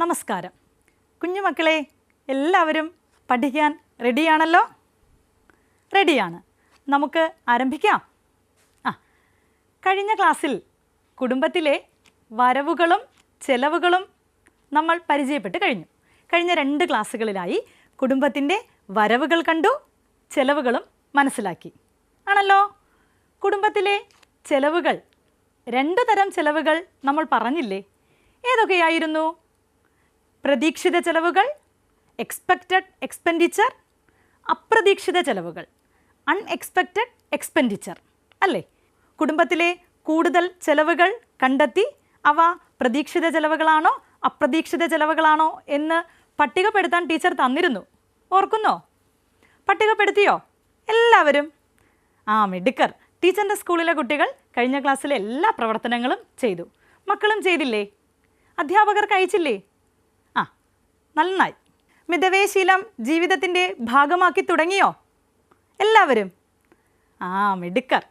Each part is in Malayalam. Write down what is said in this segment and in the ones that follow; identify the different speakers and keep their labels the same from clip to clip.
Speaker 1: നമസ്കാരം കുഞ്ഞുമക്കളെ, എല്ലാവരും പഠിക്കാൻ റെഡിയാണല്ലോ? റെഡിയാണ്. നമുക്ക് ആരംഭിക്കാം. കഴിഞ്ഞ ക്ലാസ്സിൽ കുടുംബത്തിലെ വരവുകളും ചെലവുകളും നമ്മൾ പരിചയപ്പെട്ട് കഴിഞ്ഞു. കഴിഞ്ഞ 2 ക്ലാസ്സുകളിലായി കുടുംബത്തിൻ്റെ വരവുകൾ കണ്ടു, ചെലവുകളും മനസ്സിലാക്കി ആണല്ലോ. കുടുംബത്തിലെ ചെലവുകൾ, 2 തരം ചെലവുകൾ നമ്മൾ പറഞ്ഞില്ലേ? ഏതൊക്കെയായിരുന്നു? പ്രതീക്ഷിത ചെലവുകൾ, എക്സ്പെക്റ്റഡ് എക്സ്പെൻഡിച്ചർ, അപ്രതീക്ഷിത ചെലവുകൾ, അൺഎക്സ്പെക്റ്റഡ് എക്സ്പെൻഡിച്ചർ അല്ലേ? കുടുംബത്തിലെ കൂടുതൽ ചെലവുകൾ കണ്ടെത്തി അവ പ്രതീക്ഷിത ചെലവുകളാണോ അപ്രതീക്ഷിത ചെലവുകളാണോ എന്ന് പട്ടികപ്പെടുത്താൻ ടീച്ചർ തന്നിരുന്നു. ഓർക്കുന്നോ? പട്ടികപ്പെടുത്തിയോ എല്ലാവരും? മിടുക്കർ. ടീച്ചറിൻ്റെ സ്കൂളിലെ കുട്ടികൾ കഴിഞ്ഞ ക്ലാസ്സിലെ എല്ലാ പ്രവർത്തനങ്ങളും ചെയ്തു. മക്കളും ചെയ്തില്ലേ? അധ്യാപകർക്ക് അയച്ചില്ലേ? നന്നായി. മിതവ്യയശീലം ജീവിതത്തിൻ്റെ ഭാഗമാക്കി തുടങ്ങിയോ എല്ലാവരും? മിടുക്കർ.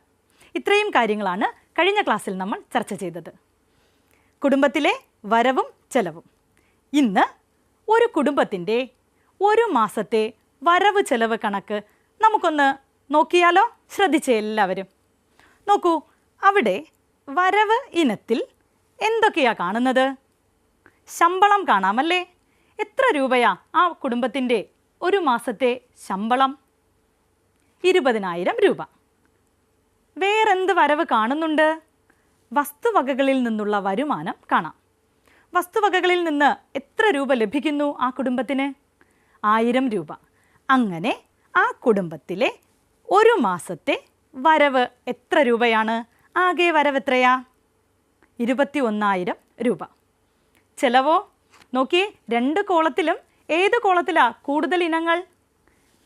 Speaker 1: ഇത്രയും കാര്യങ്ങളാണ് കഴിഞ്ഞ ക്ലാസ്സിൽ നമ്മൾ ചർച്ച ചെയ്തത്. കുടുംബത്തിലെ വരവും ചെലവും. ഇന്ന് ഒരു കുടുംബത്തിൻ്റെ ഒരു മാസത്തെ വരവ് ചെലവ് കണക്ക് നമുക്കൊന്ന് നോക്കിയാലോ? ശ്രദ്ധിച്ചേ എല്ലാവരും. നോക്കൂ, അവിടെ വരവ് ഇനത്തിൽ എന്തൊക്കെയാണ് കാണുന്നത്? ശമ്പളം കാണാമല്ലേ? എത്ര രൂപയാ ആ കുടുംബത്തിൻ്റെ ഒരു മാസത്തെ ശമ്പളം? 20,000 രൂപ. വേറെന്ത് വരവ് കാണുന്നുണ്ട്? വസ്തുവകകളിൽ നിന്നുള്ള വരുമാനം കാണാം. വസ്തുവകകളിൽ നിന്ന് എത്ര രൂപ ലഭിക്കുന്നു ആ കുടുംബത്തിന്? 1000 രൂപ. അങ്ങനെ ആ കുടുംബത്തിലെ ഒരു മാസത്തെ വരവ് എത്ര രൂപയാണ്? ആകെ വരവ് എത്രയാ? 21,000 രൂപ. ചെലവോ? നോക്കിയേ, 2 കോളത്തിലും ഏത് കോളത്തിലാ കൂടുതൽ ഇനങ്ങൾ?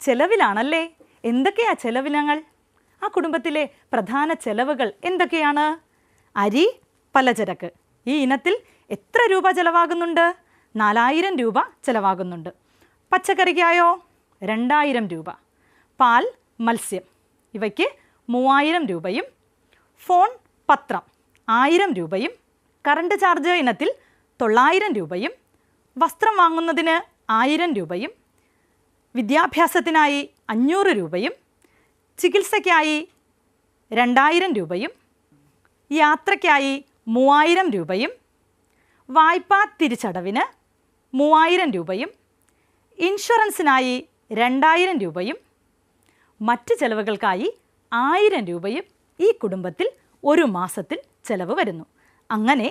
Speaker 1: ചെലവിലാണല്ലേ. എന്തൊക്കെയാ ചെലവിനങ്ങൾ? ആ കുടുംബത്തിലെ പ്രധാന ചെലവുകൾ എന്തൊക്കെയാണ്? അരി, പലചരക്ക്. ഈ ഇനത്തിൽ എത്ര രൂപ ചെലവാകുന്നുണ്ട്? 4,000 രൂപ ചെലവാകുന്നുണ്ട്. പച്ചക്കറിക്കായോ? 2,000 രൂപ. പാൽ, മത്സ്യം ഇവയ്ക്ക് 3,000 രൂപയും ഫോൺ, പത്രം 1,000 രൂപയും കറണ്ട് ചാർജ് ഇനത്തിൽ 900 രൂപയും വസ്ത്രം വാങ്ങുന്നതിന് 1000 രൂപയും വിദ്യാഭ്യാസത്തിനായി 500 രൂപയും ചികിത്സയ്ക്കായി 2,000 രൂപയും യാത്രയ്ക്കായി 3,000 രൂപയും വായ്പാ തിരിച്ചടവിന് 3,000 രൂപയും ഇൻഷുറൻസിനായി 2,000 രൂപയും മറ്റ് ചെലവുകൾക്കായി 1,000 രൂപയും ഈ കുടുംബത്തിൽ ഒരു മാസത്തിൽ ചെലവ് വരുന്നു. അങ്ങനെ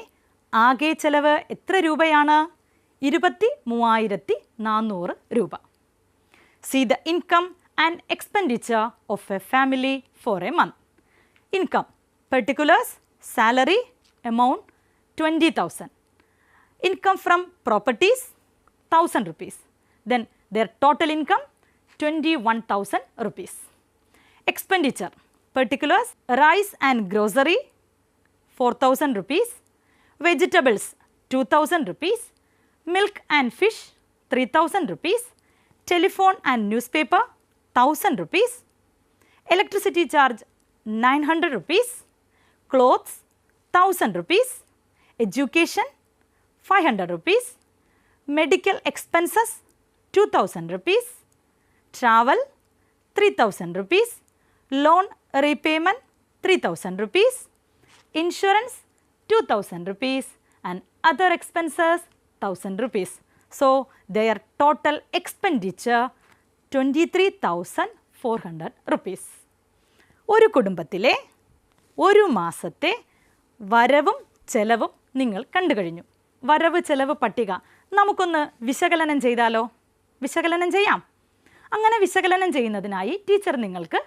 Speaker 1: ആകെ ചെലവ് എത്ര രൂപയാണ്? 23,400 രൂപ. See the income and expenditure of a family for a month. Income, particulars, salary, amount 20,000. Income from properties 1,000 rupees. Then their total income 21,000 rupees. Expenditure, particulars, rice and grocery 4,000 rupees. Vegetables 2,000 rupees. Milk and fish 3,000 rupees. Telephone and newspaper 1,000 rupees. Electricity charge 900 rupees. Clothes 1,000 rupees. Education 500 rupees. Medical expenses 2,000 rupees. Travel 3,000 rupees. Loan repayment 3,000 rupees. Insurance 2,000 rupees and other expenses 1,000 rupees. So their total expenditure 23,400 rupees. ഒരു കുടുംബത്തിലെ ഒരു മാസത്തെ വരവും ചെലവും നിങ്ങൾ കണ്ടു കഴിഞ്ഞു. വരവ് ചെലവ് പട്ടിക നമുക്കൊന്ന് വിശകലനം ചെയ്താലോ? വിശകലനം ചെയ്യാം. അങ്ങനെ വിശകലനം ചെയ്യുന്നതിനായി ടീച്ചർ നിങ്ങൾക്ക്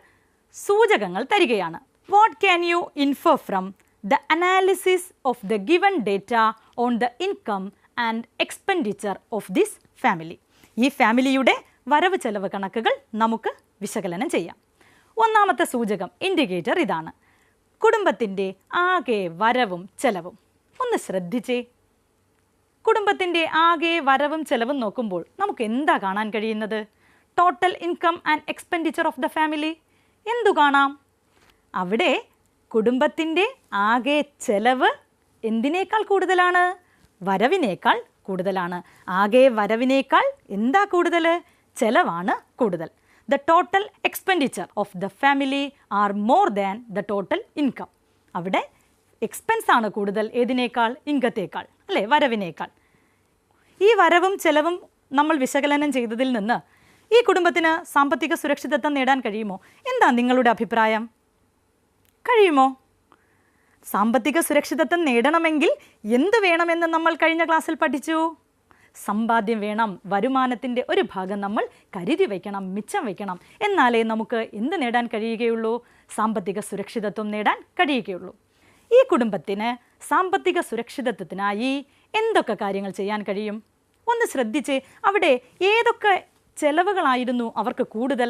Speaker 1: സൂചകങ്ങൾ തരികയാണ്. What can you infer from the analysis of the given data on the income and expenditure of this family? ഈ ഫാമിലിയുടെ വരവ് ചെലവ് കണക്കുകൾ നമുക്ക് വിശകലനം ചെയ്യാം. ഒന്നാമത്തെ സൂചകം ഇൻഡിക്കേറ്റർ ഇതാണ്. കുടുംബത്തിൻ്റെ ആകെ വരവും ചെലവും. ഒന്ന് ശ്രദ്ധിച്ചേ. കുടുംബത്തിൻ്റെ ആകെ വരവും ചെലവും നോക്കുമ്പോൾ നമുക്ക് എന്താ കാണാൻ കഴിയുന്നത്? Total income and expenditure of the family. എന്തു കാണാം? അവിടെ കുടുംബത്തിൻ്റെ ആകെ ചെലവ് എന്തിനേക്കാൾ കൂടുതലാണ്? വരവിനേക്കാൾ കൂടുതലാണ്. ആകെ വരവിനേക്കാൾ എന്താ കൂടുതൽ? ചെലവാണ് കൂടുതൽ. The total expenditure of the family are more than the total income. അവിടെ എക്സ്പെൻസ് ആണ് കൂടുതൽ. ഏതിനേക്കാൾ? ഇൻകത്തേക്കാൾ, അല്ലേ? വരവിനേക്കാൾ. ഈ വരവും ചെലവും നമ്മൾ വിശകലനം ചെയ്തതിൽ നിന്ന് ഈ കുടുംബത്തിന് സാമ്പത്തിക സുരക്ഷിതത്വം നേടാൻ കഴിയുമോ? എന്താ നിങ്ങളുടെ അഭിപ്രായം? കഴിയുമോ? സാമ്പത്തിക സുരക്ഷിതത്വം നേടണമെങ്കിൽ എന്ത് വേണമെന്ന് നമ്മൾ കഴിഞ്ഞ ക്ലാസ്സിൽ പഠിച്ചു. സമ്പാദ്യം വേണം. വരുമാനത്തിൻ്റെ ഒരു ഭാഗം നമ്മൾ കരുതി വയ്ക്കണം, മിച്ചം വയ്ക്കണം. എന്നാലേ നമുക്ക് എന്ത് നേടാൻ കഴിയുകയുള്ളൂ? സാമ്പത്തിക സുരക്ഷിതത്വം നേടാൻ കഴിയുകയുള്ളൂ. ഈ കുടുംബത്തിന് സാമ്പത്തിക സുരക്ഷിതത്വത്തിനായി എന്തൊക്കെ കാര്യങ്ങൾ ചെയ്യാൻ കഴിയും? ഒന്ന് ശ്രദ്ധിച്ച്. അവിടെ ഏതൊക്കെ ചെലവുകളായിരുന്നു അവർക്ക് കൂടുതൽ?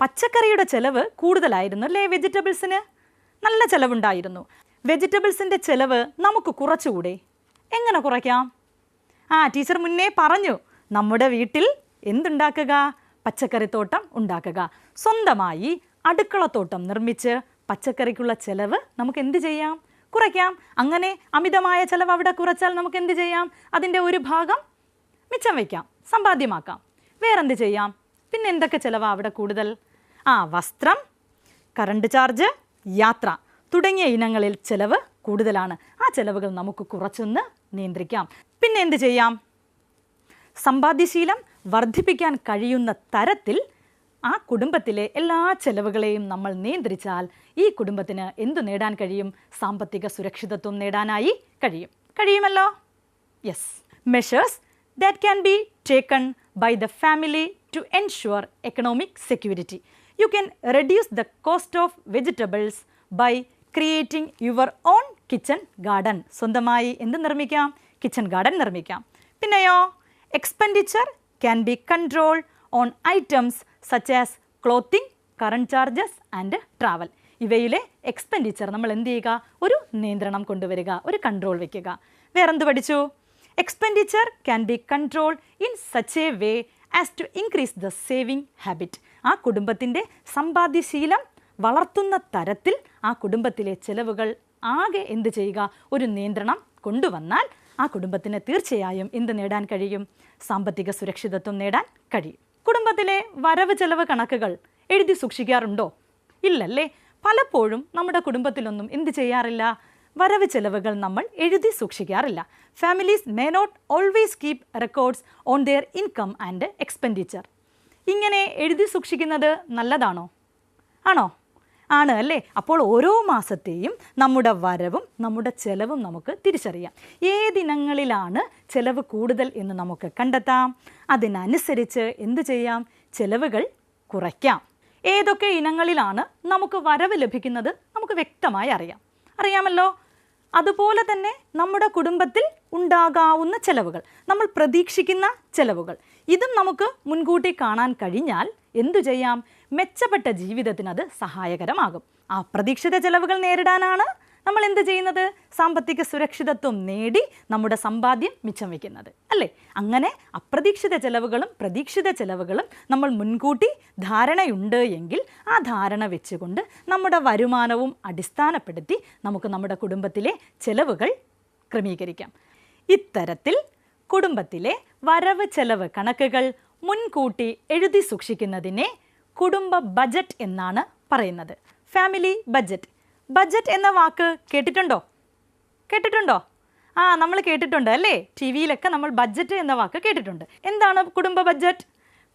Speaker 1: പച്ചക്കറിയുടെ ചെലവ് കൂടുതലായിരുന്നു, അല്ലേ? വെജിറ്റബിൾസിന് നല്ല ചെലവുണ്ടായിരുന്നു. വെജിറ്റബിൾസിൻ്റെ ചെലവ് നമുക്ക് കുറച്ചുകൂടെ? എങ്ങനെ കുറയ്ക്കാം? ടീച്ചർ മുന്നേ പറഞ്ഞു, നമ്മുടെ വീട്ടിൽ എന്തുണ്ടാക്കുക? പച്ചക്കറിത്തോട്ടം ഉണ്ടാക്കുക. സ്വന്തമായി അടുക്കളത്തോട്ടം നിർമ്മിച്ച് പച്ചക്കറിക്കുള്ള ചെലവ് നമുക്ക് എന്ത് ചെയ്യാം? കുറയ്ക്കാം. അങ്ങനെ അമിതമായ ചെലവ് അവിടെ കുറച്ചാൽ നമുക്ക് എന്ത് ചെയ്യാം? അതിൻ്റെ ഒരു ഭാഗം മിച്ചം വയ്ക്കാം, സമ്പാദ്യമാക്കാം. വേറെന്ത് ചെയ്യാം? പിന്നെ എന്തൊക്കെ ചിലവാണ് അവിടെ കൂടുതൽ? വസ്ത്രം, കറണ്ട് ചാർജ്, യാത്ര തുടങ്ങിയ ഇനങ്ങളിൽ ചിലവ് കൂടുതലാണ്. ആ ചിലവുകൾ നമുക്ക് കുറച്ചൊന്ന് നിയന്ത്രിക്കാം. പിന്നെ എന്ത് ചെയ്യാം? സമ്പാദ്യശീലം വർദ്ധിപ്പിക്കാൻ കഴിയുന്ന തരത്തിൽ ആ കുടുംബത്തിലെ എല്ലാ ചെലവുകളെയും നമ്മൾ നിയന്ത്രിച്ചാൽ ഈ കുടുംബത്തിന് എന്തു നേടാൻ കഴിയും? സാമ്പത്തിക സുരക്ഷിതത്വം നേടാനായി കഴിയുമല്ലോ. Yes. Measures that can be taken by the family to ensure economic security. You can reduce the cost of vegetables by creating your own kitchen garden. സ്വന്തമായി എന്ത് നിർമ്മിക്കാം? കിച്ചൺ ഗാർഡൻ നിർമ്മിക്കാം. പിന്നെയോ, expenditure can be controlled on items such as clothing, current charges and travel. ഇവയിലെ എക്സ്പെൻഡിച്ചർ നമ്മൾ എന്ത് ചെയ്യുക? ഒരു നിയന്ത്രണം കൊണ്ടുവരിക, ഒരു കൺട്രോൾ വയ്ക്കുക. വേറെന്ത് പഠിച്ചു? Expenditure can be controlled in such a way as to increase the saving habit. ആ കുടുംബത്തിൻ്റെ സമ്പാദ്യശീലം വളർത്തുന്ന തരത്തിൽ ആ കുടുംബത്തിലെ ചെലവുകൾ ആകെ എന്ത് ചെയ്യുക? ഒരു നിയന്ത്രണം കൊണ്ടുവന്നാൽ ആ കുടുംബത്തിന് തീർച്ചയായും എന്ത് നേടാൻ കഴിയും? സാമ്പത്തിക സുരക്ഷിതത്വം നേടാൻ കഴിയും. കുടുംബത്തിലെ വരവ് ചെലവ് കണക്കുകൾ എഴുതി സൂക്ഷിക്കാറുണ്ടോ? ഇല്ലല്ലേ. പലപ്പോഴും നമ്മുടെ കുടുംബത്തിലൊന്നും എന്ത് ചെയ്യാറില്ല? വരവ് ചെലവുകൾ നമ്മൾ എഴുതി സൂക്ഷിക്കാറില്ല. Families may not always keep records on their income and expenditure. ഇങ്ങനെ എഴുതി സൂക്ഷിക്കുന്നത് നല്ലതാണോ? ആണ് അല്ലേ. അപ്പോൾ ഓരോ മാസത്തെയും നമ്മുടെ വരവും നമ്മുടെ ചെലവും നമുക്ക് തിരിച്ചറിയാം. ഏതിനങ്ങളിലാണ് ചെലവ് കൂടുതൽ എന്ന് നമുക്ക് കണ്ടെത്താം. അതിനനുസരിച്ച് എന്ത് ചെയ്യാം? ചെലവുകൾ കുറയ്ക്കാം. ഏതൊക്കെ ഇനങ്ങളിലാണ് നമുക്ക് വരവ് ലഭിക്കുന്നത് നമുക്ക് വ്യക്തമായി അറിയാമല്ലോ. അതുപോലെ തന്നെ നമ്മുടെ കുടുംബത്തിൽ ഉണ്ടാകാവുന്ന ചെലവുകൾ, നമ്മൾ പ്രതീക്ഷിക്കുന്ന ചെലവുകൾ, ഇതും നമുക്ക് മുൻകൂട്ടി കാണാൻ കഴിഞ്ഞാൽ എന്തു ചെയ്യാം? മെച്ചപ്പെട്ട ജീവിതത്തിന് അത് സഹായകരമാകും. അപ്രതീക്ഷിത ചെലവുകൾ നേരിടാനാണ് നമ്മൾ എന്ത് ചെയ്യുന്നത്? സാമ്പത്തിക സുരക്ഷിതത്വം നേടി നമ്മുടെ സമ്പാദ്യം മിച്ചം വയ്ക്കുന്നത്, അല്ലേ? അങ്ങനെ അപ്രതീക്ഷിത ചെലവുകളും പ്രതീക്ഷിത ചെലവുകളും നമ്മൾ മുൻകൂട്ടി ധാരണയുണ്ട് എങ്കിൽ ആ ധാരണ വെച്ചുകൊണ്ട് നമ്മുടെ വരുമാനവും അടിസ്ഥാനപ്പെടുത്തി നമുക്ക് നമ്മുടെ കുടുംബത്തിലെ ചെലവുകൾ ക്രമീകരിക്കാം. ഇത്തരത്തിൽ കുടുംബത്തിലെ വരവ് ചെലവ് കണക്കുകൾ മുൻകൂട്ടി എഴുതി സൂക്ഷിക്കുന്നതിനെ കുടുംബ ബജറ്റ് എന്നാണ് പറയുന്നത്. Family budget. ബജറ്റ് എന്ന വാക്ക് കേട്ടിട്ടുണ്ടോ? നമ്മൾ കേട്ടിട്ടുണ്ട് അല്ലേ? ടി വിയിലൊക്കെ നമ്മൾ ബഡ്ജറ്റ് എന്ന വാക്ക് കേട്ടിട്ടുണ്ട്. എന്താണ് കുടുംബ ബഡ്ജറ്റ്?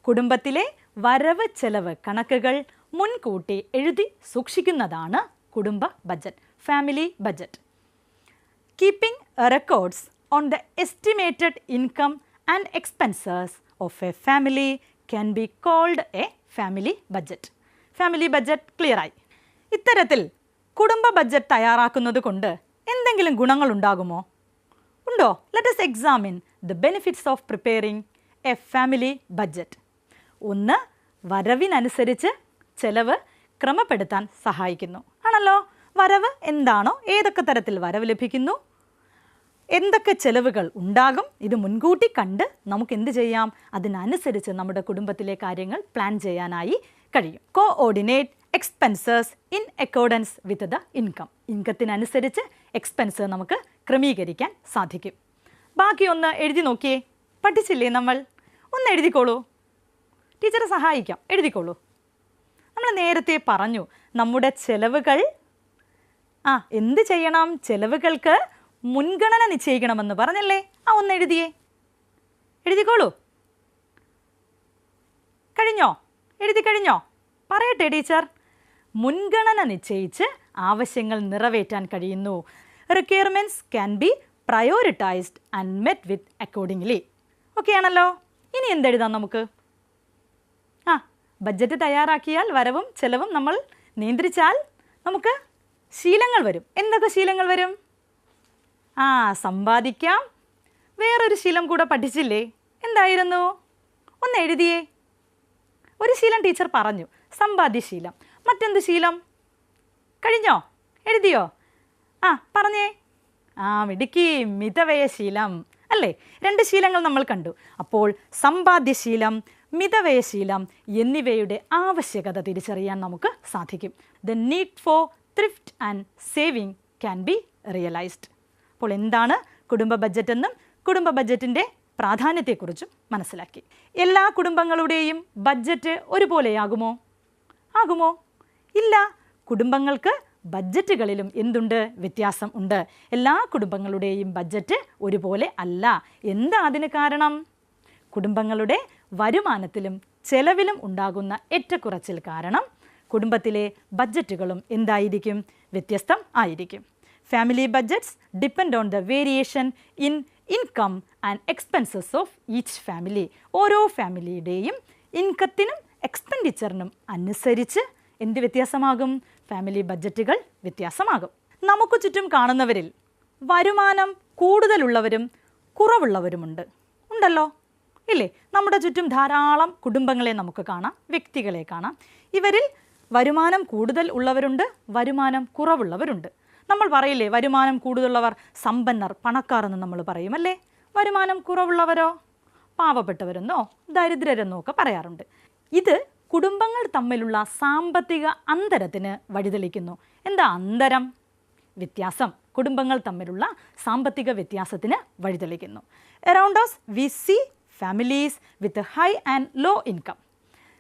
Speaker 1: കുടുംബത്തിലെ വരവ് ചെലവ് കണക്കുകൾ മുൻകൂട്ടി എഴുതി സൂക്ഷിക്കുന്നതാണ് കുടുംബ budget, family budget. Keeping records on the estimated income and expenses of a family can be called a family budget. Family budget ക്ലിയറായി. ഇത്തരത്തിൽ കുടുംബ ബജറ്റ് തയ്യാറാക്കുന്നത് കൊണ്ട് എന്തെങ്കിലും ഗുണങ്ങളുണ്ടാകുമോ? ഉണ്ടോ? Let us examine the benefits of preparing a family budget. ഒന്ന്, വരവിനനുസരിച്ച് ചെലവ് ക്രമപ്പെടുത്താൻ സഹായിക്കുന്നു. ആണല്ലോ, വരവ് എന്താണോ, ഏതൊക്കെ തരത്തിൽ വരവ് ലഭിക്കുന്നു, എന്തൊക്കെ ചെലവുകൾ ഉണ്ടാകും, ഇത് മുൻകൂട്ടി കണ്ട് നമുക്ക് എന്ത് ചെയ്യാം, അതിനനുസരിച്ച് നമ്മുടെ കുടുംബത്തിലെ കാര്യങ്ങൾ പ്ലാൻ ചെയ്യാനായി കഴിയും. Coordinate expenses in accordance with the income. ഇൻകത്തിനനുസരിച്ച് എക്സ്പെൻസ് നമുക്ക് ക്രമീകരിക്കാൻ സാധിക്കും. ബാക്കി ഒന്ന് എഴുതി നോക്കിയേ. പഠിച്ചില്ലേ നമ്മൾ? ഒന്ന് എഴുതിക്കോളൂ, ടീച്ചറെ സഹായിക്കാം. എഴുതിക്കോളൂ. നമ്മൾ നേരത്തെ പറഞ്ഞു നമ്മുടെ ചെലവുകൾ എന്ത് ചെയ്യണം, ചെലവുകൾക്ക് മുൻഗണന നിശ്ചയിക്കണമെന്ന് പറഞ്ഞല്ലേ? ഒന്ന് എഴുതിയേ, എഴുതിക്കോളൂ. കഴിഞ്ഞോ? എഴുതി കഴിഞ്ഞോ? പറയട്ടെ ടീച്ചർ. മുൻഗണന നിശ്ചയിച്ച് ആവശ്യങ്ങൾ നിറവേറ്റാൻ കഴിയുന്നു. Requirements can be prioritised and met with accordingly. Okay ആണല്ലോ. ഇനി എന്തെഴുതാം നമുക്ക്? ബഡ്ജറ്റ് തയ്യാറാക്കിയാൽ വരവും ചെലവും നമ്മൾ നിയന്ത്രിച്ചാൽ നമുക്ക് ശീലങ്ങൾ വരും. എന്തൊക്കെ ശീലങ്ങൾ വരും? സമ്പാദിക്കാം. വേറൊരു ശീലം കൂടെ പഠിച്ചില്ലേ? എന്തായിരുന്നു? ഒന്ന് എഴുതിയേ. ഒരു ശീലം ടീച്ചർ പറഞ്ഞു, സമ്പാദ്യശീലം. മറ്റെന്ത് ശീലം? കഴിഞ്ഞോ? എഴുതിയോ? പറഞ്ഞേ. മിടുക്കി, മിതവ്യയശീലം അല്ലേ? 2 ശീലങ്ങൾ നമ്മൾ കണ്ടു. അപ്പോൾ സമ്പാദ്യശീലം, മിതവ്യയശീലം എന്നിവയുടെ ആവശ്യകത തിരിച്ചറിയാൻ നമുക്ക് സാധിക്കും. The need for thrift and saving can be realised. അപ്പോൾ എന്താണ് കുടുംബ ബജറ്റ് എന്നും കുടുംബ ബജറ്റിൻ്റെ പ്രാധാന്യത്തെക്കുറിച്ചും മനസ്സിലാക്കി. എല്ലാ കുടുംബങ്ങളുടെയും ബഡ്ജറ്റ് ഒരുപോലെയാകുമോ? ആകുമോ? ഇല്ല. കുടുംബങ്ങൾക്ക് ബഡ്ജറ്റുകളിലും എന്തുണ്ട്? വ്യത്യാസം ഉണ്ട്. എല്ലാ കുടുംബങ്ങളുടെയും ബഡ്ജറ്റ് ഒരുപോലെ അല്ല. എന്താ അതിന് കാരണം? കുടുംബങ്ങളുടെ വരുമാനത്തിലും ചെലവിലും ഉണ്ടാകുന്ന ഏറ്റക്കുറച്ചിൽ കാരണം കുടുംബത്തിലെ ബഡ്ജറ്റുകളും എന്തായിരിക്കും? വ്യത്യസ്തം ആയിരിക്കും. Family budgets depend on the variation in income and expenses of each family. ഓരോ ഫാമിലിയുടെയും ഇൻകത്തിനും എക്സ്പെൻഡിച്ചറിനും അനുസരിച്ച് എന്ത് വ്യത്യാസമാകും? ഫാമിലി ബഡ്ജറ്റുകൾ വ്യത്യാസമാകും. നമുക്ക് ചുറ്റും കാണുന്നവരിൽ വരുമാനം കൂടുതലുള്ളവരും കുറവുള്ളവരുമുണ്ട്. ഉണ്ടല്ലോ, ഇല്ലേ? നമ്മുടെ ചുറ്റും ധാരാളം കുടുംബങ്ങളെ നമുക്ക് കാണാം, വ്യക്തികളെ കാണാം. ഇവരിൽ വരുമാനം കൂടുതൽ ഉള്ളവരുണ്ട്, വരുമാനം കുറവുള്ളവരുണ്ട്. നമ്മൾ പറയില്ലേ, വരുമാനം കൂടുതലുള്ളവർ സമ്പന്നർ, പണക്കാർ എന്ന് നമ്മൾ പറയുമല്ലേ? വരുമാനം കുറവുള്ളവരോ പാവപ്പെട്ടവരെന്നോ ദരിദ്രരെന്നോ ഒക്കെ പറയാറുണ്ട്. ഇത് കുടുംബങ്ങൾ തമ്മിലുള്ള സാമ്പത്തിക അന്തരത്തിന് വഴിതെളിക്കുന്നു. എന്താ അന്തരം? വ്യത്യാസം. കുടുംബങ്ങൾ തമ്മിലുള്ള സാമ്പത്തിക വ്യത്യാസത്തിന് വഴിതെളിക്കുന്നു. Around us we see families with a high and low income.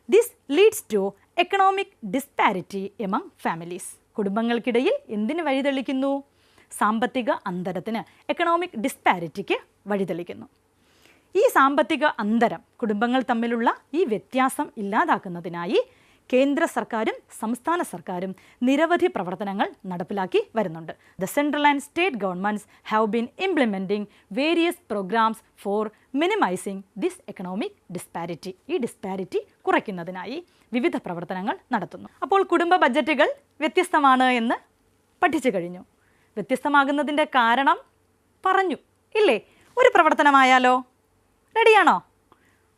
Speaker 1: This leads to economic disparity among families. കുടുംബങ്ങൾക്കിടയിൽ എന്തിന് വഴിതെളിക്കുന്നു? സാമ്പത്തിക അന്തരത്തിന്, എക്കണോമിക് ഡിസ്പാരിറ്റിക്ക് വഴിതെളിക്കുന്നു. ഈ സാമ്പത്തിക അന്തരം, കുടുംബങ്ങൾ തമ്മിലുള്ള ഈ വ്യത്യാസം ഇല്ലാതാക്കുന്നതിനായി കേന്ദ്ര സർക്കാരും സംസ്ഥാന സർക്കാരും നിരവധി പ്രവർത്തനങ്ങൾ നടപ്പിലാക്കി വരുന്നുണ്ട്. The central and state governments have been implementing various programmes for minimising this economic disparity. ഈ ഡിസ്പാരിറ്റി കുറയ്ക്കുന്നതിനായി വിവിധ പ്രവർത്തനങ്ങൾ നടത്തുന്നു. അപ്പോൾ കുടുംബ ബഡ്ജറ്റുകൾ വ്യത്യസ്തമാണ് എന്ന് പഠിച്ചു കഴിഞ്ഞു. വ്യത്യസ്തമാകുന്നതിൻ്റെ കാരണം പറഞ്ഞു ഇല്ലേ? ഒരു പ്രവർത്തനമായാലോ? റെഡിയാണോ?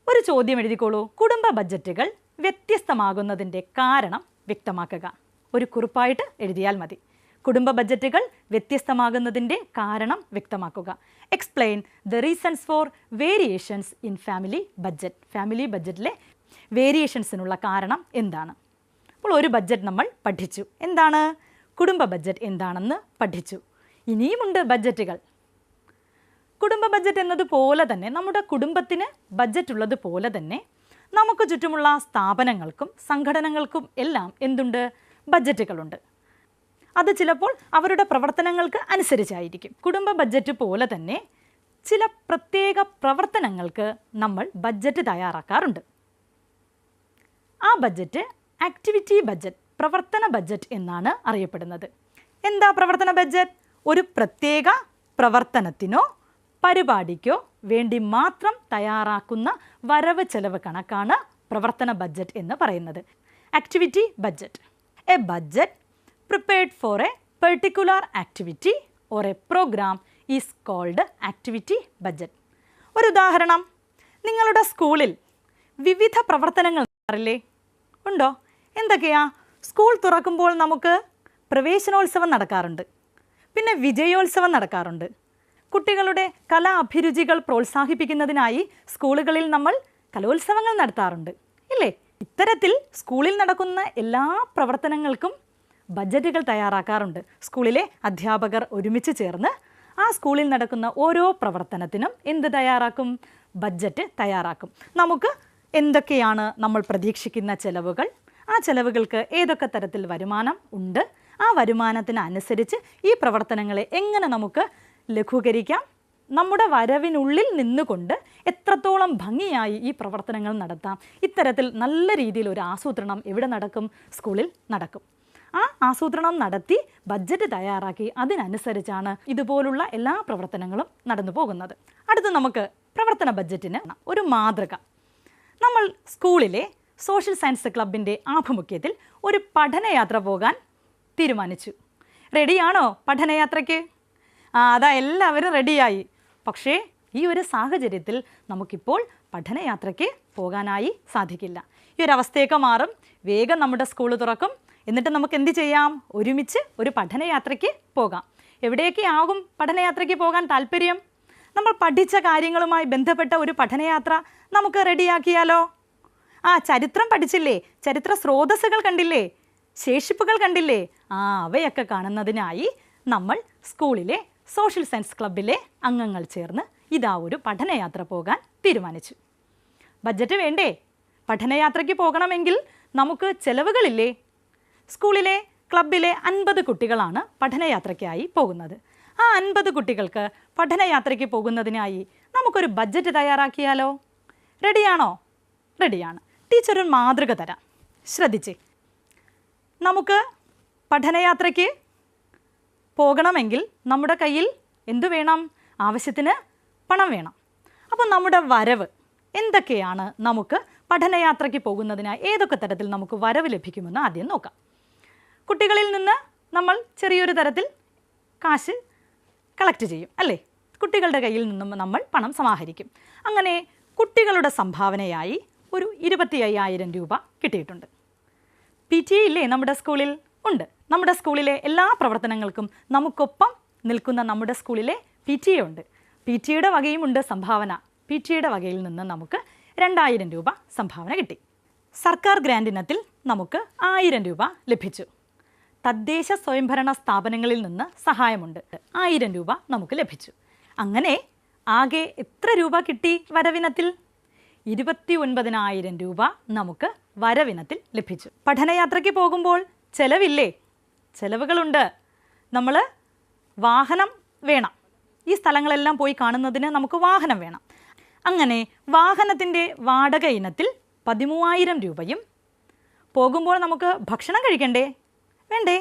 Speaker 1: ഒരു ചോദ്യം എഴുതിക്കോളൂ. കുടുംബ ബഡ്ജറ്റുകൾ വ്യത്യസ്തമാകുന്നതിൻ്റെ കാരണം വ്യക്തമാക്കുക. ഒരു കുറിപ്പായിട്ട് എഴുതിയാൽ മതി. കുടുംബ ബഡ്ജറ്റുകൾ വ്യത്യസ്തമാകുന്നതിൻ്റെ കാരണം വ്യക്തമാക്കുക. Explain the reasons for variations in family budget. Family ബഡ്ജറ്റിലെ വേരിയേഷൻസിനുള്ള കാരണം എന്താണ്? അപ്പോൾ ഒരു ബഡ്ജറ്റ് നമ്മൾ പഠിച്ചു. എന്താണ് കുടുംബ ബഡ്ജറ്റ് എന്താണെന്ന് പഠിച്ചു. ഇനിയുമുണ്ട് ബഡ്ജറ്റുകൾ. കുടുംബ ബഡ്ജറ്റ് എന്നതുപോലെ തന്നെ നമ്മുടെ കുടുംബത്തിന് ബഡ്ജറ്റ് ഉള്ളതുപോലെ തന്നെ നമുക്ക് ചുറ്റുമുള്ള സ്ഥാപനങ്ങൾക്കും സംഘടനകൾക്കും എല്ലാം എന്തുണ്ട്? ബഡ്ജറ്റുകളുണ്ട്. അത് ചിലപ്പോൾ അവരുടെ പ്രവർത്തനങ്ങൾക്ക് അനുസരിച്ചായിരിക്കും. കുടുംബ ബഡ്ജറ്റ് പോലെ തന്നെ ചില പ്രത്യേക പ്രവർത്തനങ്ങൾക്ക് നമ്മൾ ബഡ്ജറ്റ് തയ്യാറാക്കാറുണ്ട്. ആ ബഡ്ജറ്റ് ആക്ടിവിറ്റി ബഡ്ജറ്റ് പ്രവർത്തന ബഡ്ജറ്റ് എന്നാണ് അറിയപ്പെടുന്നത്. എന്താ പ്രവർത്തന ബഡ്ജറ്റ്? ഒരു പ്രത്യേക പ്രവർത്തനത്തിനോ പരിപാടിക്കോ വേണ്ടി മാത്രം തയ്യാറാക്കുന്ന വരവ് ചെലവ് കണക്കാണ് പ്രവർത്തന ബഡ്ജറ്റ് എന്ന് പറയുന്നത്. Activity budget. A budget prepared for a particular activity or a programme is called activity budget. ഒരു ഉദാഹരണം, നിങ്ങളുടെ സ്കൂളിൽ വിവിധ പ്രവർത്തനങ്ങൾ നടക്കാറില്ലേ? ഉണ്ടോ? എന്തൊക്കെയാ? സ്കൂൾ തുറക്കുമ്പോൾ നമുക്ക് പ്രവേശനോത്സവം നടക്കാറുണ്ട്, പിന്നെ വിജയോത്സവം നടക്കാറുണ്ട്. കുട്ടികളുടെ കലാ അഭിരുചികൾ പ്രോത്സാഹിപ്പിക്കുന്നതിനായി സ്കൂളുകളിൽ നമ്മൾ കലോത്സവങ്ങൾ നടത്താറുണ്ട്, ഇല്ലേ? ഇത്തരത്തിൽ സ്കൂളിൽ നടക്കുന്ന എല്ലാ പ്രവർത്തനങ്ങൾക്കും ബഡ്ജറ്റുകൾ തയ്യാറാക്കാറുണ്ട്. സ്കൂളിലെ അധ്യാപകർ ഒരുമിച്ച് ചേർന്ന് ആ സ്കൂളിൽ നടക്കുന്ന ഓരോ പ്രവർത്തനത്തിനും എന്ത് തയ്യാറാക്കും? ബഡ്ജറ്റ് തയ്യാറാക്കും. നമുക്ക് എന്തൊക്കെയാണ് നമ്മൾ പ്രതീക്ഷിക്കുന്ന ചെലവുകൾ, ആ ചെലവുകൾക്ക് ഏതൊക്കെ തരത്തിൽ വരുമാനം ഉണ്ട്, ആ വരുമാനത്തിനനുസരിച്ച് ഈ പ്രവർത്തനങ്ങളെ എങ്ങനെ നമുക്ക് ലഘൂകരിക്കാം, നമ്മുടെ വരവിനുള്ളിൽ നിന്നുകൊണ്ട് എത്രത്തോളം ഭംഗിയായി ഈ പ്രവർത്തനങ്ങൾ നടത്താം. ഇത്തരത്തിൽ നല്ല രീതിയിൽ ഒരു ആസൂത്രണം എവിടെ നടക്കും? സ്കൂളിൽ നടക്കും. ആ ആസൂത്രണം നടത്തി ബഡ്ജറ്റ് തയ്യാറാക്കി അതിനനുസരിച്ചാണ് ഇതുപോലുള്ള എല്ലാ പ്രവർത്തനങ്ങളും നടന്നു പോകുന്നത്. അടുത്ത് നമുക്ക് പ്രവർത്തന ബഡ്ജറ്റിന് ഒരു മാതൃക. നമ്മൾ സ്കൂളിലെ സോഷ്യൽ സയൻസ് ക്ലബിൻ്റെ ആഭിമുഖ്യത്തിൽ ഒരു പഠനയാത്ര പോകാൻ തീരുമാനിച്ചു. റെഡിയാണോ പഠനയാത്രയ്ക്ക്? അതാ എല്ലാവരും റെഡിയായി. പക്ഷേ ഈ ഒരു സാഹചര്യത്തിൽ നമുക്കിപ്പോൾ പഠനയാത്രയ്ക്ക് പോകാനായി സാധിക്കില്ല. ഈ ഒരു അവസ്ഥയൊക്കെ മാറും. വേഗം നമ്മുടെ സ്കൂൾ തുറക്കും. എന്നിട്ട് നമുക്ക് എന്ത് ചെയ്യാം? ഒരുമിച്ച് ഒരു പഠനയാത്രയ്ക്ക് പോകാം. എവിടെയൊക്കെ ആകും പഠനയാത്രയ്ക്ക് പോകാൻ താല്പര്യം? നമ്മൾ പഠിച്ച കാര്യങ്ങളുമായി ബന്ധപ്പെട്ട ഒരു പഠനയാത്ര നമുക്ക് റെഡിയാക്കിയാലോ? ചരിത്രം പഠിച്ചില്ലേ? ചരിത്ര സ്രോതസ്സുകൾ കണ്ടില്ലേ? ശേഷിപ്പുകൾ കണ്ടില്ലേ? അവയൊക്കെ കാണുന്നതിനായി നമ്മൾ സ്കൂളിലെ സോഷ്യൽ സയൻസ് ക്ലബിലെ അംഗങ്ങൾ ചേർന്ന് ഇതാ ഒരു പഠനയാത്ര പോകാൻ തീരുമാനിച്ചു. ബഡ്ജറ്റ് വേണ്ടേ? പഠനയാത്രയ്ക്ക് പോകണമെങ്കിൽ നമുക്ക് ചെലവുകളില്ലേ? സ്കൂളിലെ ക്ലബിലെ 50 കുട്ടികളാണ് പഠനയാത്രയ്ക്കായി പോകുന്നത്. ആ 50 കുട്ടികൾക്ക് പഠനയാത്രയ്ക്ക് പോകുന്നതിനായി നമുക്കൊരു ബഡ്ജറ്റ് തയ്യാറാക്കിയാലോ? റെഡിയാണോ? റെഡിയാണ്. ടീച്ചർ ഒരു മാതൃക തരാം, ശ്രദ്ധിച്ചേ. നമുക്ക് പഠനയാത്രയ്ക്ക് പോകണമെങ്കിൽ നമ്മുടെ കയ്യിൽ എന്തു വേണം? ആവശ്യത്തിന് പണം വേണം. അപ്പോൾ നമ്മുടെ വരവ് എന്തൊക്കെയാണ്? നമുക്ക് പഠനയാത്രയ്ക്ക് പോകുന്നതിനായി ഏതൊക്കെ തരത്തിൽ നമുക്ക് വരവ് ലഭിക്കുമെന്ന് ആദ്യം നോക്കാം. കുട്ടികളിൽ നിന്ന് നമ്മൾ ചെറിയൊരു തരത്തിൽ കാശ് കളക്ട് ചെയ്യും, അല്ലേ? കുട്ടികളുടെ കയ്യിൽ നിന്നും നമ്മൾ പണം സമാഹരിക്കും. അങ്ങനെ കുട്ടികളുടെ സംഭാവനയായി ഒരു 25,000 രൂപ കിട്ടിയിട്ടുണ്ട്. PTA ഇല്ലേ നമ്മുടെ സ്കൂളിൽ? ഉണ്ട്. നമ്മുടെ സ്കൂളിലെ എല്ലാ പ്രവർത്തനങ്ങൾക്കും നമുക്കൊപ്പം നിൽക്കുന്ന നമ്മുടെ സ്കൂളിലെ PTA ഉണ്ട്. PTAയുടെ വകയുമുണ്ട് സംഭാവന. PTAയുടെ വകയിൽ നിന്ന് നമുക്ക് 2,000 രൂപ സംഭാവന കിട്ടി. സർക്കാർ ഗ്രാൻഡ് ഇനത്തിൽ നമുക്ക് 1,000 രൂപ ലഭിച്ചു. തദ്ദേശ സ്വയംഭരണ സ്ഥാപനങ്ങളിൽ നിന്ന് സഹായമുണ്ട്. 1,000 രൂപ നമുക്ക് ലഭിച്ചു. അങ്ങനെ ആകെ എത്ര രൂപ കിട്ടി വരവിനത്തിൽ? 29,000 രൂപ നമുക്ക് വരവിനത്തിൽ ലഭിച്ചു. പഠനയാത്രയ്ക്ക് പോകുമ്പോൾ ചെലവില്ലേ? ചെലവുകളുണ്ട്. നമ്മൾ വാഹനം വേണം. ഈ സ്ഥലങ്ങളെല്ലാം പോയി കാണുന്നതിന് നമുക്ക് വാഹനം വേണം. അങ്ങനെ വാഹനത്തിൻ്റെ വാടക ഇനത്തിൽ 13,000 രൂപയും, പോകുമ്പോൾ നമുക്ക് ഭക്ഷണം കഴിക്കണ്ടേ? വേണ്ടേ?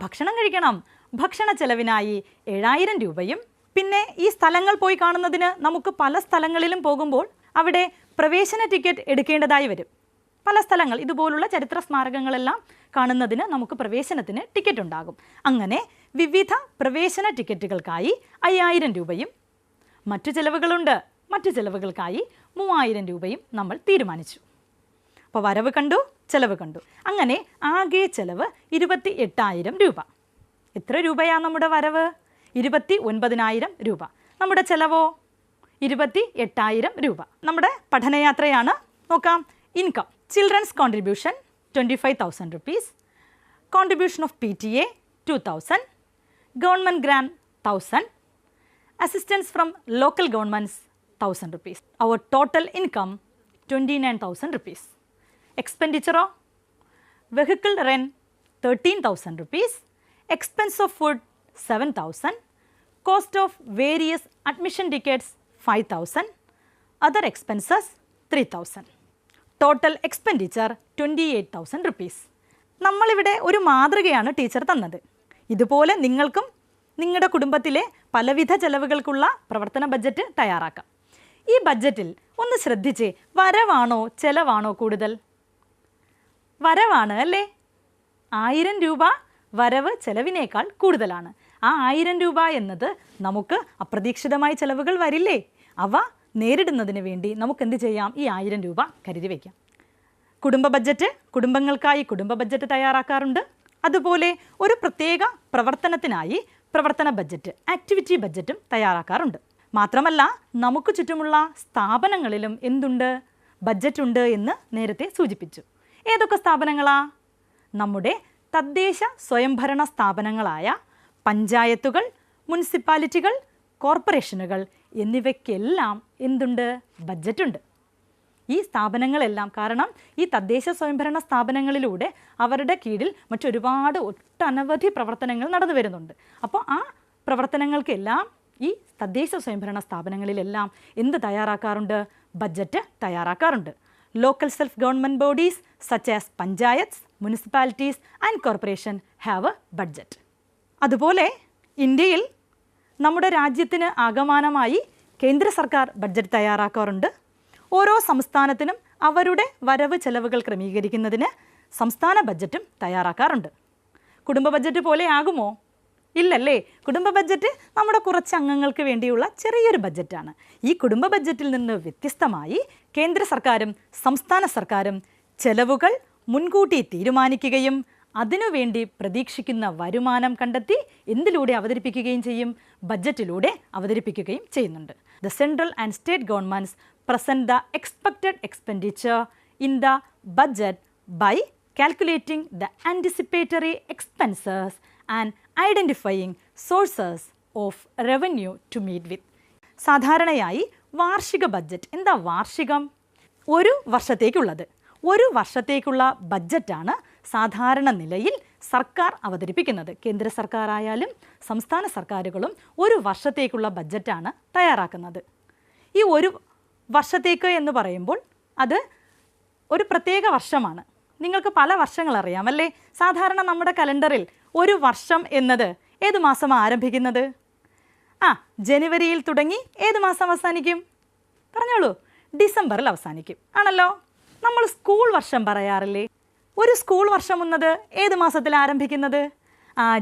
Speaker 1: ഭക്ഷണം കഴിക്കണം. ഭക്ഷണ ചെലവിനായി 7,000 രൂപയും, പിന്നെ ഈ സ്ഥലങ്ങൾ പോയി കാണുന്നതിന് നമുക്ക് പല സ്ഥലങ്ങളിലും പോകുമ്പോൾ അവിടെ പ്രവേശന ടിക്കറ്റ് എടുക്കേണ്ടതായി വരും. പല സ്ഥലങ്ങൾ ഇതുപോലുള്ള ചരിത്ര സ്മാരകങ്ങളെല്ലാം കാണുന്നതിന് നമുക്ക് പ്രവേശനത്തിന് ടിക്കറ്റ് ഉണ്ടാകും. അങ്ങനെ വിവിധ പ്രവേശന ടിക്കറ്റുകൾക്കായി 5,000 രൂപയും, മറ്റു ചിലവുകളുണ്ട്. മറ്റു ചിലവുകൾക്കായി 3,000 രൂപയും നമ്മൾ തീരുമാനിച്ചു. അപ്പോൾ വരവ് കണ്ടു, ചെലവ് കണ്ടു. അങ്ങനെ ആകെ ചെലവ് 28,000 രൂപ. എത്ര രൂപയാണ് നമ്മുടെ വരവ്? 29,000 രൂപ. നമ്മുടെ ചെലവോ? 28,000 രൂപ. നമ്മുടെ പഠനയാത്രയാണ്. നോക്കാം. Income: children's contribution 25,000 rupees, contribution of PTA 2,000, government grant 1,000, assistance from local governments 1,000 rupees. Our total income 29,000 rupees. Expenditure: vehicle rent 13,000 rupees, expense of food 7,000, cost of various admission tickets 5,000, other expenses 3,000. Total expenditure 28,000 rupees. നമ്മളിവിടെ ഒരു മാതൃകയാണ് ടീച്ചർ തന്നത്. ഇതുപോലെ നിങ്ങൾക്കും നിങ്ങളുടെ കുടുംബത്തിലെ പലവിധ ചെലവുകൾക്കുള്ള പ്രവർത്തന ബഡ്ജറ്റ് തയ്യാറാക്കാം. ഈ ബഡ്ജറ്റിൽ ഒന്ന് ശ്രദ്ധിച്ചേ, വരവാണോ ചെലവാണോ കൂടുതൽ? വരവാണ് അല്ലേ? 1000 രൂപ വരവ് ചെലവിനേക്കാൾ കൂടുതലാണ്. ആ 1000 രൂപ എന്നത് നമുക്ക് അപ്രതീക്ഷിതമായ ചെലവുകൾ വരില്ലേ? അവ നേരിടുന്നതിന് വേണ്ടി നമുക്ക് എന്ത് ചെയ്യാം? ഈ 1000 രൂപ കരുതി വയ്ക്കാം. കുടുംബ ബഡ്ജറ്റ്, കുടുംബങ്ങൾക്കായി കുടുംബ ബഡ്ജറ്റ് തയ്യാറാക്കാറുണ്ട്. അതുപോലെ ഒരു പ്രത്യേക പ്രവർത്തനത്തിനായി പ്രവർത്തന ബഡ്ജറ്റ്, ആക്ടിവിറ്റി ബഡ്ജറ്റും തയ്യാറാക്കാറുണ്ട്. മാത്രമല്ല നമുക്ക് ചുറ്റുമുള്ള സ്ഥാപനങ്ങളിലും എന്തുണ്ട്? ബഡ്ജറ്റ് ഉണ്ട് എന്ന് നേരത്തെ സൂചിപ്പിച്ചു. ഏതൊക്കെ സ്ഥാപനങ്ങളാ? നമ്മുടെ തദ്ദേശ സ്വയംഭരണ സ്ഥാപനങ്ങളായ പഞ്ചായത്തുകൾ, മുനിസിപ്പാലിറ്റികൾ, കോർപ്പറേഷനുകൾ എന്നിവയ്ക്കെല്ലാം എന്തുണ്ട്? ബഡ്ജറ്റുണ്ട്. ഈ സ്ഥാപനങ്ങളെല്ലാം, കാരണം ഈ തദ്ദേശ സ്വയംഭരണ സ്ഥാപനങ്ങളിലൂടെ അവരുടെ കീഴിൽ മറ്റൊരുപാട് ഒട്ടനവധി പ്രവർത്തനങ്ങൾ നടന്നു വരുന്നുണ്ട്. അപ്പോൾ ആ പ്രവർത്തനങ്ങൾക്കെല്ലാം ഈ തദ്ദേശ സ്വയംഭരണ സ്ഥാപനങ്ങളിലെല്ലാം എന്ത് തയ്യാറാക്കാറുണ്ട്? ബഡ്ജറ്റ് തയ്യാറാക്കാറുണ്ട്. Local self government bodies such as panchayats, municipalities and corporation have a budget. അതുപോലെ ഇന്ത്യയിൽ നമ്മുടെ രാജ്യത്തിന് ആകമാനമായി കേന്ദ്ര സർക്കാർ ബഡ്ജറ്റ് തയ്യാറാക്കാറുണ്ട്. ഓരോ സംസ്ഥാനത്തിനും അവരുടെ വരവ് ചെലവുകൾ ക്രമീകരിക്കുന്നതിന് സംസ്ഥാന ബഡ്ജറ്റും തയ്യാറാക്കാറുണ്ട്. കുടുംബ ബഡ്ജറ്റ് പോലെ ആകുമോ? ഇല്ലല്ലേ. കുടുംബ ബഡ്ജറ്റ് നമ്മുടെ കുറച്ച് അംഗങ്ങൾക്ക് വേണ്ടിയുള്ള ചെറിയൊരു ബഡ്ജറ്റാണ്. ഈ കുടുംബ ബഡ്ജറ്റിൽ നിന്ന് വ്യത്യസ്തമായി കേന്ദ്ര സർക്കാരും സംസ്ഥാന സർക്കാരും ചെലവുകൾ മുൻകൂട്ടി തീരുമാനിക്കുകയും അതിനുവേണ്ടി പ്രതീക്ഷിക്കുന്ന വരുമാനം കണ്ടെത്തി എന്തിലൂടെ അവതരിപ്പിക്കുകയും ചെയ്യും? ബഡ്ജറ്റിലൂടെ അവതരിപ്പിക്കുകയും ചെയ്യുന്നുണ്ട്. The central and state governments present the expected expenditure in the budget by calculating the anticipatory expenses and identifying sources of revenue to meet with. സാധാരണയായി വാർഷിക ബഡ്ജറ്റ്. എന്താ വാർഷികം? ഒരു വർഷത്തേക്കുള്ളത്. ഒരു വർഷത്തേക്കുള്ള ബഡ്ജറ്റാണ് സാധാരണ നിലയിൽ സർക്കാർ അവതരിപ്പിക്കുന്നത്. കേന്ദ്ര സർക്കാർ ആയാലും സംസ്ഥാന സർക്കാരുകളും ഒരു വർഷത്തേക്കുള്ള ബഡ്ജറ്റാണ് തയ്യാറാക്കുന്നത്. ഈ ഒരു വർഷത്തേക്ക് എന്ന് പറയുമ്പോൾ അത് ഒരു പ്രത്യേക വർഷമാണ്. നിങ്ങൾക്ക് പല വർഷങ്ങൾ അറിയാമല്ലേ? സാധാരണ നമ്മുടെ കലണ്ടറിൽ ഒരു വർഷം എന്നത് ഏത് മാസമാണ് ആരംഭിക്കുന്നത്? ജനുവരിയിൽ തുടങ്ങി ഏത് മാസം അവസാനിക്കും? പറഞ്ഞോളൂ. ഡിസംബറിൽ അവസാനിക്കും ആണല്ലോ. നമ്മൾ സ്കൂൾ വർഷം പറയാറില്ലേ? ഒരു സ്കൂൾ വർഷം എന്നത് ഏത് മാസത്തിൽ ആരംഭിക്കുന്നത്?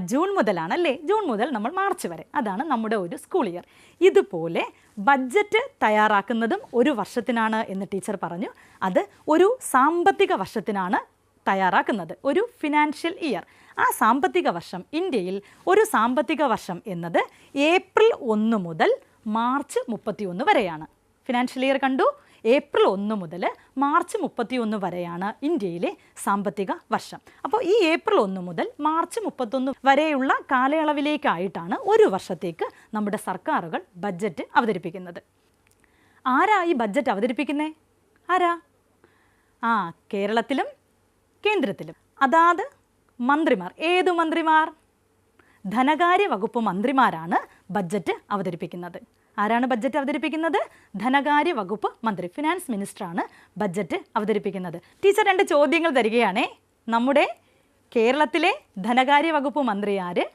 Speaker 1: ജൂൺ മുതലാണല്ലേ. ജൂൺ മുതൽ നമ്മൾ മാർച്ച് വരെ, അതാണ് നമ്മുടെ ഒരു സ്കൂൾ ഇയർ. ഇതുപോലെ ബഡ്ജറ്റ് തയ്യാറാക്കുന്നതും ഒരു വർഷത്തിനാണ് എന്ന് ടീച്ചർ പറഞ്ഞു. അത് ഒരു സാമ്പത്തിക വർഷത്തിനാണ് തയ്യാറാക്കുന്നത്, ഒരു ഫിനാൻഷ്യൽ ഇയർ. ആ സാമ്പത്തിക വർഷം, ഇന്ത്യയിൽ ഒരു സാമ്പത്തിക വർഷം എന്നത് ഏപ്രിൽ 1 മുതൽ മാർച്ച് 31 വരെയാണ്. ഫിനാൻഷ്യൽ ഇയർ കണ്ടു. ഏപ്രിൽ 1 മുതൽ മാർച്ച് 31 വരെയാണ് ഇന്ത്യയിലെ സാമ്പത്തിക വർഷം. അപ്പോൾ ഈ ഏപ്രിൽ 1 മുതൽ മാർച്ച് 31 വരെയുള്ള കാലയളവിലേക്കായിട്ടാണ് ഒരു വർഷത്തേക്ക് നമ്മുടെ സർക്കാരുകൾ ബഡ്ജറ്റ് അവതരിപ്പിക്കുന്നത്. ആരാ ഈ ബഡ്ജറ്റ് അവതരിപ്പിക്കുന്നത്? ആരാ? കേരളത്തിലും കേന്ദ്രത്തിലും അതാത് മന്ത്രിമാർ. ഏതു മന്ത്രിമാർ? ധനകാര്യ വകുപ്പ് മന്ത്രിമാരാണ് ബഡ്ജറ്റ് അവതരിപ്പിക്കുന്നത്. ആരാണ് ബഡ്ജറ്റ് അവതരിപ്പിക്കുന്നത്? ധനകാര്യ വകുപ്പ് മന്ത്രി, ഫിനാൻസ് മിനിസ്റ്ററാണ് ബഡ്ജറ്റ് അവതരിപ്പിക്കുന്നത്. ടീച്ചർ 2 ചോദ്യങ്ങൾ തരികയാണേ. നമ്മുടെ കേരളത്തിലെ ധനകാര്യ വകുപ്പ് മന്ത്രി ആര്?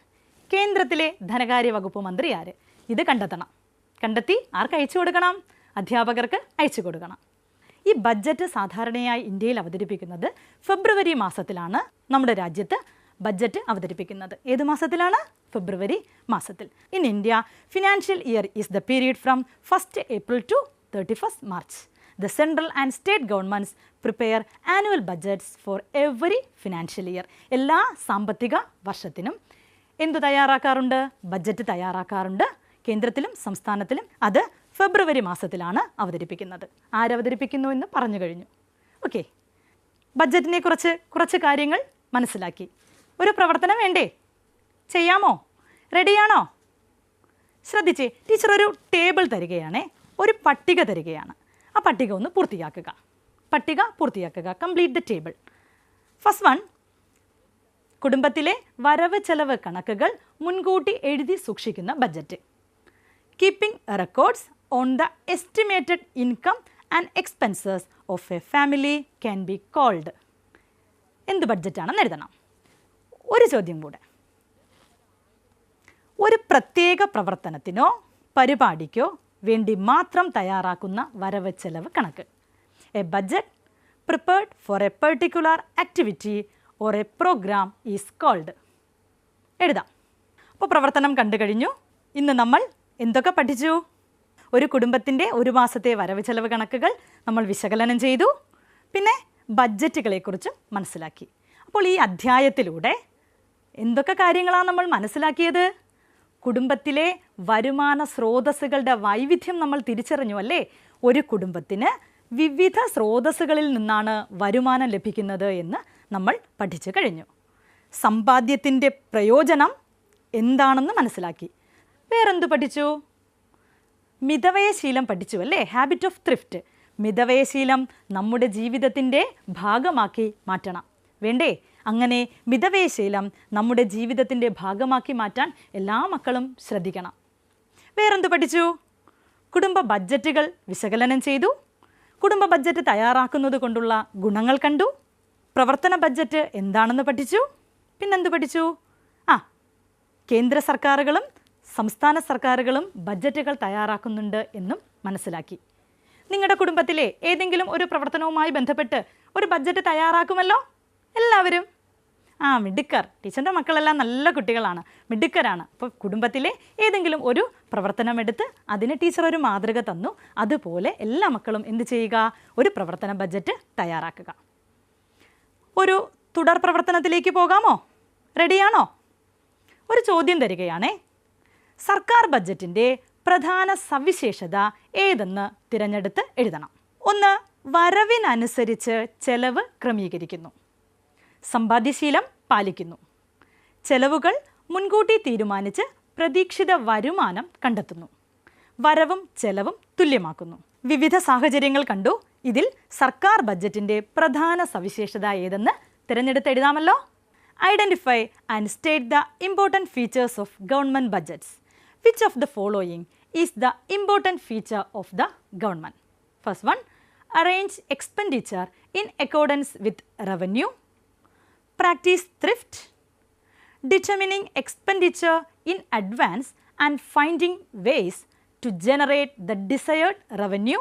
Speaker 1: കേന്ദ്രത്തിലെ ധനകാര്യ വകുപ്പ് മന്ത്രി ആര്? ഇത് കണ്ടെത്തണം. കണ്ടെത്തി ആർക്ക് അയച്ചു കൊടുക്കണം? അധ്യാപകർക്ക് അയച്ചു കൊടുക്കണം. ഈ ബഡ്ജറ്റ് സാധാരണയായി ഇന്ത്യയിൽ അവതരിപ്പിക്കുന്നത് ഫെബ്രുവരി മാസത്തിലാണ്. നമ്മുടെ രാജ്യത്ത് ബഡ്ജറ്റ് അവതരിപ്പിക്കുന്നത് ഏത് മാസത്തിലാണ്? ഫെബ്രുവരി മാസത്തിൽ. In India, financial year is the period from 1st April to 31st March. The central and state governments prepare annual budgets for every financial year. എല്ലാ സാമ്പത്തിക വർഷത്തിനും എന്തു തയ്യാറാക്കാറുണ്ട്? ബഡ്ജറ്റ് തയ്യാറാക്കാറുണ്ട്. കേന്ദ്രത്തിലും സംസ്ഥാനത്തിലും അത് ഫെബ്രുവരി മാസത്തിലാണ് അവതരിപ്പിക്കുന്നത്. ആരവതരിപ്പിക്കുന്നു എന്ന് പറഞ്ഞു കഴിഞ്ഞു. ഓക്കെ, ബഡ്ജറ്റിനെ കുറച്ച് കാര്യങ്ങൾ മനസ്സിലാക്കി. ഒരു പ്രവർത്തനം വേണ്ടേ? ചെയ്യാമോ? റെഡിയാണോ? ശ്രദ്ധിച്ചേ, ടീച്ചർ ഒരു ടേബിൾ തരികയാണേ, ഒരു പട്ടിക തരികയാണ്. ആ പട്ടിക ഒന്ന് പൂർത്തിയാക്കുക. Complete the table. First one, കുടുംബത്തിലെ വരവ് ചെലവ് കണക്കുകൾ മുൻകൂട്ടി എഴുതി സൂക്ഷിക്കുന്ന budget. Keeping records on the estimated income and expenses of a family can be called. എന്ത് ബഡ്ജറ്റാണെന്ന് എഴുതണം. ഒരു ചോദ്യം കൂടെ. ഒരു പ്രത്യേക പ്രവർത്തനത്തിനോ പരിപാടിക്കോ വേണ്ടി മാത്രം തയ്യാറാക്കുന്ന വരവ് ചെലവ് കണക്ക്. A budget prepared for a particular activity or a programme is called. എഴുതാം. അപ്പോൾ പ്രവർത്തനം കണ്ടു കഴിഞ്ഞു. ഇന്ന് നമ്മൾ എന്തൊക്കെ പഠിച്ചു? ഒരു കുടുംബത്തിൻ്റെ ഒരു മാസത്തെ വരവ് ചെലവ് കണക്കുകൾ നമ്മൾ വിശകലനം ചെയ്തു. പിന്നെ ബഡ്ജറ്റുകളെക്കുറിച്ചും മനസ്സിലാക്കി. അപ്പോൾ ഈ അധ്യായത്തിലൂടെ എന്തൊക്കെ കാര്യങ്ങളാണ് നമ്മൾ മനസ്സിലാക്കിയത്? കുടുംബത്തിലെ വരുമാന സ്രോതസ്സുകളുടെ വൈവിധ്യം നമ്മൾ തിരിച്ചറിഞ്ഞു അല്ലേ? ഒരു കുടുംബത്തിന് വിവിധ സ്രോതസ്സുകളിൽ നിന്നാണ് വരുമാനം ലഭിക്കുന്നത് എന്ന് നമ്മൾ പഠിച്ചു കഴിഞ്ഞു. സമ്പാദ്യത്തിൻ്റെ പ്രയോജനം എന്താണെന്ന് മനസ്സിലാക്കി. വേറെന്ത് പഠിച്ചു? മിതവ്യയശീലം പഠിച്ചു അല്ലേ? Habit of thrift. മിതവ്യയശീലം നമ്മുടെ ജീവിതത്തിൻ്റെ ഭാഗമാക്കി മാറ്റണം. വേണ്ടേ? അങ്ങനെ മിതവ്യയശീലം നമ്മുടെ ജീവിതത്തിൻ്റെ ഭാഗമാക്കി മാറ്റാൻ എല്ലാ മക്കളും ശ്രദ്ധിക്കണം. വേറെന്ത് പഠിച്ചു? കുടുംബ ബഡ്ജറ്റുകൾ വിശകലനം ചെയ്തു. കുടുംബ ബഡ്ജറ്റ് തയ്യാറാക്കുന്നത് കൊണ്ടുള്ള ഗുണങ്ങൾ കണ്ടു. പ്രവർത്തന ബഡ്ജറ്റ് എന്താണെന്ന് പഠിച്ചു. പിന്നെന്ത് പഠിച്ചു? കേന്ദ്ര സർക്കാരുകളും സംസ്ഥാന സർക്കാരുകളും ബഡ്ജറ്റുകൾ തയ്യാറാക്കുന്നുണ്ട് എന്നും മനസ്സിലാക്കി. നിങ്ങളുടെ കുടുംബത്തിലെ ഏതെങ്കിലും ഒരു പ്രവർത്തനവുമായി ബന്ധപ്പെട്ട് ഒരു ബഡ്ജറ്റ് തയ്യാറാക്കുമല്ലോ എല്ലാവരും. മിടുക്കർ. ടീച്ചറിൻ്റെ മക്കളെല്ലാം നല്ല കുട്ടികളാണ്, മിടുക്കരാണ്. അപ്പോൾ കുടുംബത്തിലെ ഏതെങ്കിലും ഒരു പ്രവർത്തനമെടുത്ത് അതിന് ടീച്ചർ ഒരു മാതൃക തന്നു. അതുപോലെ എല്ലാ മക്കളും എന്ത് ചെയ്യുക? ഒരു പ്രവർത്തന ബഡ്ജറ്റ് തയ്യാറാക്കുക. ഒരു തുടർ പ്രവർത്തനത്തിലേക്ക് പോകാമോ? റെഡിയാണോ? ഒരു ചോദ്യം തരികയാണേ. സർക്കാർ ബഡ്ജറ്റിൻ്റെ പ്രധാന സവിശേഷത ഏതെന്ന് തിരഞ്ഞെടുത്ത് എഴുതണം. 1. വരവിനനുസരിച്ച് ചെലവ് ക്രമീകരിക്കുന്നു. സമ്പാദ്യശീലം പാലിക്കുന്നു. ചെലവുകൾ മുൻകൂട്ടി തീരുമാനിച്ച് പ്രതീക്ഷിത വരുമാനം കണ്ടെത്തുന്നു. വരവും ചെലവും തുല്യമാക്കുന്നു. വിവിധ സാഹചര്യങ്ങൾ കണ്ടു. ഇതിൽ സർക്കാർ ബഡ്ജറ്റിൻ്റെ പ്രധാന സവിശേഷത ഏതെന്ന് തിരഞ്ഞെടുത്ത് എഴുതാമല്ലോ. Identify and state the important features of government budgets. Which of the following is the important feature of the government? First one, arrange expenditure in accordance with revenue. Practice thrift. Determining expenditure in advance and finding ways to generate the desired revenue.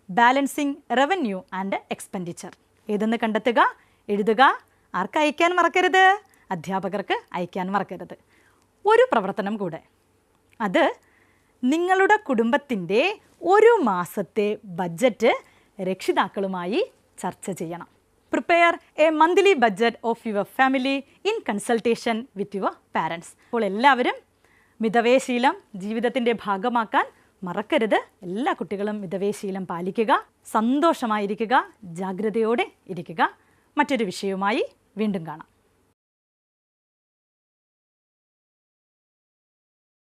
Speaker 1: Balancing revenue and expenditure. ഏതെന്ന് കണ്ടെത്തുക, എഴുതുക. ആർക്ക് അയക്കാൻ മറക്കരുത്? അധ്യാപകർക്ക് അയക്കാൻ മറക്കരുത്. ഒരു പ്രവർത്തനം കൂടെ. അത് നിങ്ങളുടെ കുടുംബത്തിൻ്റെ ഒരു മാസത്തെ ബഡ്ജറ്റ് രക്ഷിതാക്കളുമായി ചർച്ച ചെയ്യണം. Prepare A monthly budget of your family in consultation with your parents. അപ്പോൾ എല്ലാവരും മിതവ്യയശീലം ജീവിതത്തിൻ്റെ ഭാഗമാക്കാൻ മറക്കരുത്. എല്ലാ കുട്ടികളും മിതവ്യയശീലം പാലിക്കുക, സന്തോഷമായിരിക്കുക, ജാഗ്രതയോടെ ഇരിക്കുക. മറ്റൊരു വിഷയവുമായി വീണ്ടും കാണാം.